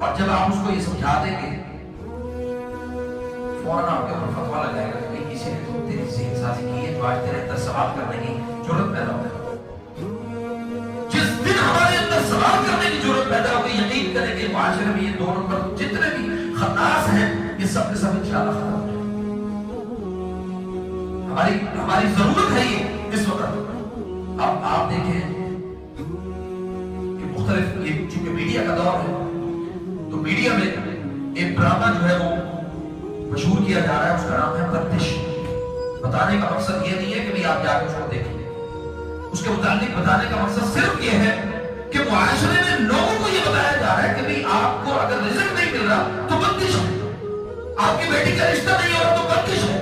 اور جب آپ اس کو یہ سمجھا دیں گے فوراً آپ کے اوپر فتویٰ لگائے گا کہ کسی نے تو تیری ذہن سازی کی ہے جو آج تیرے اندر سوال کرنے کی ضرورت پیدا ہوگی. جس دن ہمارے اندر سوال کرنے کی ضرورت پیدا ہوگی یقین کریں کہ معاشرے میں یہ 2 نمبر جتنے بھی خناس ہیں یہ سب کے سب انشاءاللہ ختم ہو جائیں. ہماری ضرورت ہے یہ اس وقت. اب آپ دیکھیں کہ مختلف یہ چونکہ میڈیا کا دور ہے تو میڈیا میں ایک ڈرامہ جو ہے وہ مشہور کیا جا رہا ہے, اس کا نام ہے پردش. بتانے کا مقصد یہ نہیں ہے کہ بھی آپ جا کے اس کو دیکھیں, اس کے متعلق بتانے کا مقصد صرف یہ ہے کہ معاشرے میں لوگوں کو یہ بتایا جا رہا ہے کہ بھی آپ کو اگر رزق نہیں مل رہا تو بندش ہے, آپ کی بیٹی کا رشتہ نہیں ہو رہا تو بندش ہے,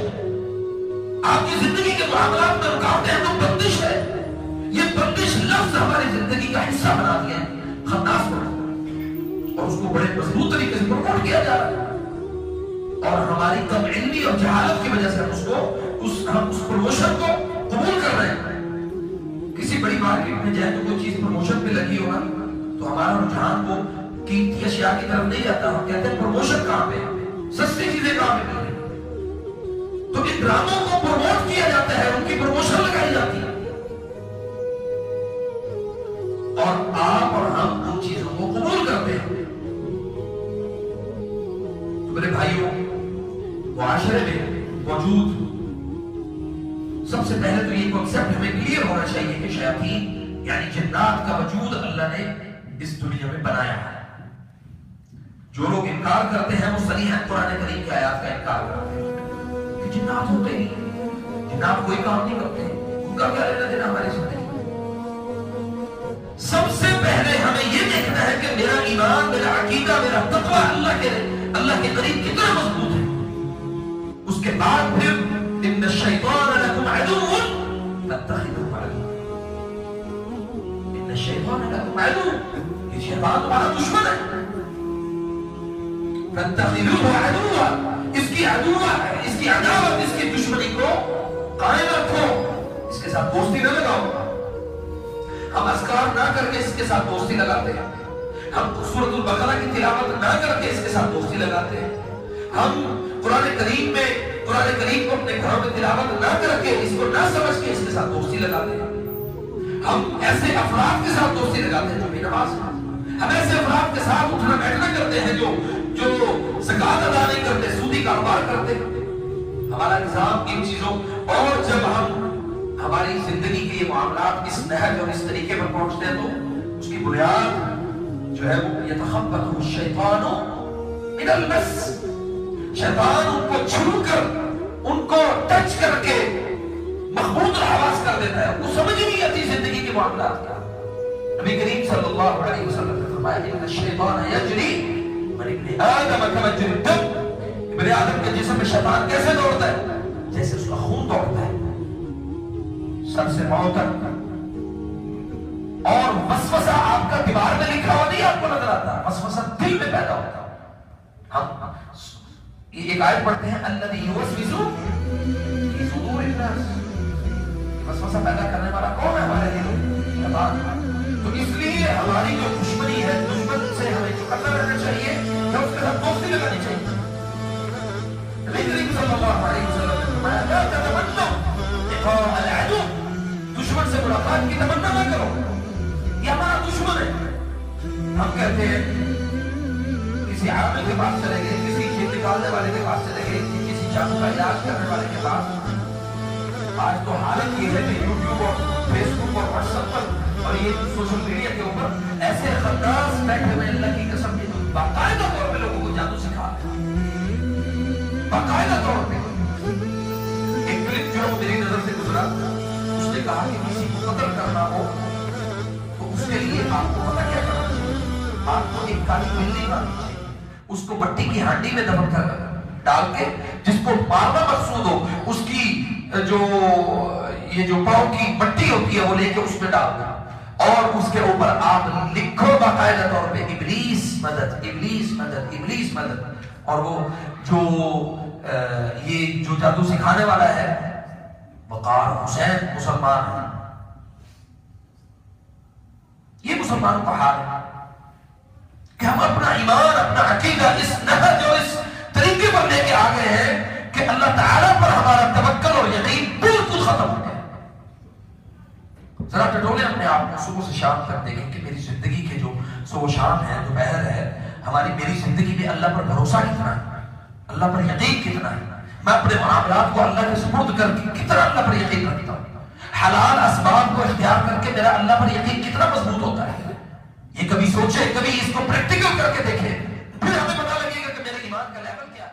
آپ کی زندگی کے معاملات میں رکاوٹیں ہیں تو بندش ہے. یہ بندش لفظ ہماری زندگی کا حصہ بنا دیا ہے, خناس بنا اور اس کو بڑے مضبوط طریقے سے پروموٹ کیا جا رہا ہے. اور ہماری کم علمی اور جہالت کی وجہ سے ہم اس پروموشن کو قبول کر رہے ہیں. کسی بڑی مارکیٹ میں جائیں تو کوئی چیز پروموشن پہ لگی ہوگا تو ہمارا رجحان وہ قیمتی اشیاء کی طرف نہیں جاتا, ہم کہتے ہیں پروموشن کہاں پہ, سستی چیزیں کہاں پہ مل رہی. تو ان ڈراموں کو پروموٹ کیا جاتا ہے, ان کی پروموشن لگائی جاتی ہے اور آپ اور ہم ان چیزوں کو قبول کرتے ہیں. تو میرے بھائیوں, معاشرے میں موجود سب سے پہلے تو یہ کنسپٹ ہمیں کلیئر ہونا چاہیے کہ شیاطین یعنی جنات کا وجود اللہ نے اس دنیا میں بنایا ہے. جو لوگ انکار کرتے ہیں وہ صریحاً قرآن کریم کی آیات کا انکار کرتے ہیں کہ جنات ہوتے ہی, جنات کوئی کام نہیں کرتے, ان کا کیا لینا دینا ہماری زندگی. سب سے پہلے ہمیں یہ دیکھنا ہے کہ میرا ایمان, میرا عقیدہ, میرا تقویٰ اللہ کے قریب کتنا مضبوط ہے. اس کے بعد پھر ان الشیطان لکم عدو فاتخذوه عدوا. ان الشیطان لکم عدو, یہ شیطان تمہارا دشمن ہے. فاتخذوه عدوا, اس کی عداوت, اس کی دشمنی کو قائم رکھو, اس کے ساتھ دوستی نہ لگاؤ. ہم اذکار نہ کر کے اس کے ساتھ دوستی لگاتے ہیں, ہم سورۃ البقرہ کی تلاوت نہ کر کے اس کے ساتھ دوستی لگاتے ہیں, ہم قرآن کریم کو اپنے گھروں میں تلاوت نہ کر کے اس کو نہ سمجھ کے اس کے ساتھ دوستی لگاتے ہیں. ہم ایسے افراد کے ساتھ دوستی لگاتے ہیں جو بے نماز ہیں, ہم ایسے افراد کے ساتھ اٹھنا بیٹھنا کرتے ہیں جو زکات ادا نہیں کرتے, سودی کاروبار کرتے. ہمارا نظام ان چیزوں, اور جب ہم ہماری زندگی کے یہ معاملات اس نہج اور اس طریقے پر پہنچتے ہیں تو اس کی بنیاد جو ہے وہ یتخبطہ الشیطان من المس. شیطان ان کو چھو کر, ان کو ٹچ کر کے مخبوط الحواس کر دیتا ہے, ان کو سمجھ نہیں آتی زندگی کے معاملات کا. نبی کریم صلی اللہ علیہ وسلم نے فرمایا ان الشیطان یجری من ابن آدم کما یجری الدم. ابن آدم کے جسم میں شیطان کیسے دوڑتا ہے؟ جیسے اس کا خون دوڑتا ہے, سر سے پاؤں تک. اور وسوسہ آپ کا دیوار میں لکھا ہوا نہیں آپ کو نظر آتا, وسوسہ دل میں پیدا ہوتا. ہم ایک آیت پڑھتے ہیں الذی یوسوس فی صدور الناس, وسوسہ پیدا کرنے والا کون ہے ہمارے دل؟ شیطان. تو اس لیے ہماری جو دشمنی ہے, دشمن سے ہمیں چکنا رہنا چاہیے, یا اس کے ساتھ دوستی لگانی چاہیے. نبی کریم صلی اللہ علیہ وسلم نے فرمایا لا تتمنوا لقاء العدو, دشمن سے ملاقات کی تمنا نہ کرو, یہ ہمارا دشمن ہے. ہم کہتے ہیں کسی عامل کے پاس چلے گئے, کسی جن نکالنے والے کے پاس چلے گئے, کسی جادو کا علاج کرنے والے کے پاس. آج تو حالت یہ ہے کہ یوٹیوب اور فیس بک اور واٹس ایپ پر اور یہ سوشل میڈیا کے اوپر ایسے خناس بیٹھے ہوئے اللہ کی قسم کی باقاعدہ طور پہ لوگوں کو جادو سکھا رہے ہیں, باقاعدہ طور پہ. ایک کلپ جو میری نظر سے گزرا, اس نے کہا کہ کسی کو قتل کرنا ہو تو اس کے لیے آپ کو پتہ کیا کرنا چاہیے؟ آپ کو ایک کالی بلی مارنی چاہیے, اس کو مٹی کی ہانڈی میں دفن کر ڈال کے, جس کو مارنا مقصود ہو, اس کی جو پاؤں کی مٹی ہوتی ہے وہ لے کے اس میں ڈال دو, اور اس کے اوپر آپ لکھو باقاعدہ طور پہ ابلیس مدد, ابلیس مدد, ابلیس مدد. اور وہ یہ جو جادو سکھانے والا ہے وقار حسین مسلمان ہے. یہ مسلمانوں کا حال ہے کہ ہم اپنا ایمان, اپنا عقیدہ اس نہج اور اس طریقے پر لے کے آ گئے ہیں کہ اللہ تعالیٰ پر ہمارا توکل اور یقین بالکل ختم ہو گیا. ذرا ٹٹولے اپنے آپ کو صبح سے شام تک دیکھیں کہ میری زندگی کے جو صبح و شام ہے، دوپہر ہے، میری زندگی میں اللہ پر بھروسہ کتنا ہے، اللہ پر یقین کتنا ہے. میں اپنے معاملات کو اللہ کے سپرد کر کے کتنا اللہ پر یقین رکھتا ہوں. حلال اسباب کو اختیار کر کے میرا اللہ پر یقین کتنا مضبوط ہوتا ہے. یہ کبھی سوچے، کبھی اس کو پریکٹیکل کر کے دیکھیں، پھر ہمیں پتہ لگے گا کہ میرے ایمان کا لیول کیا ہے.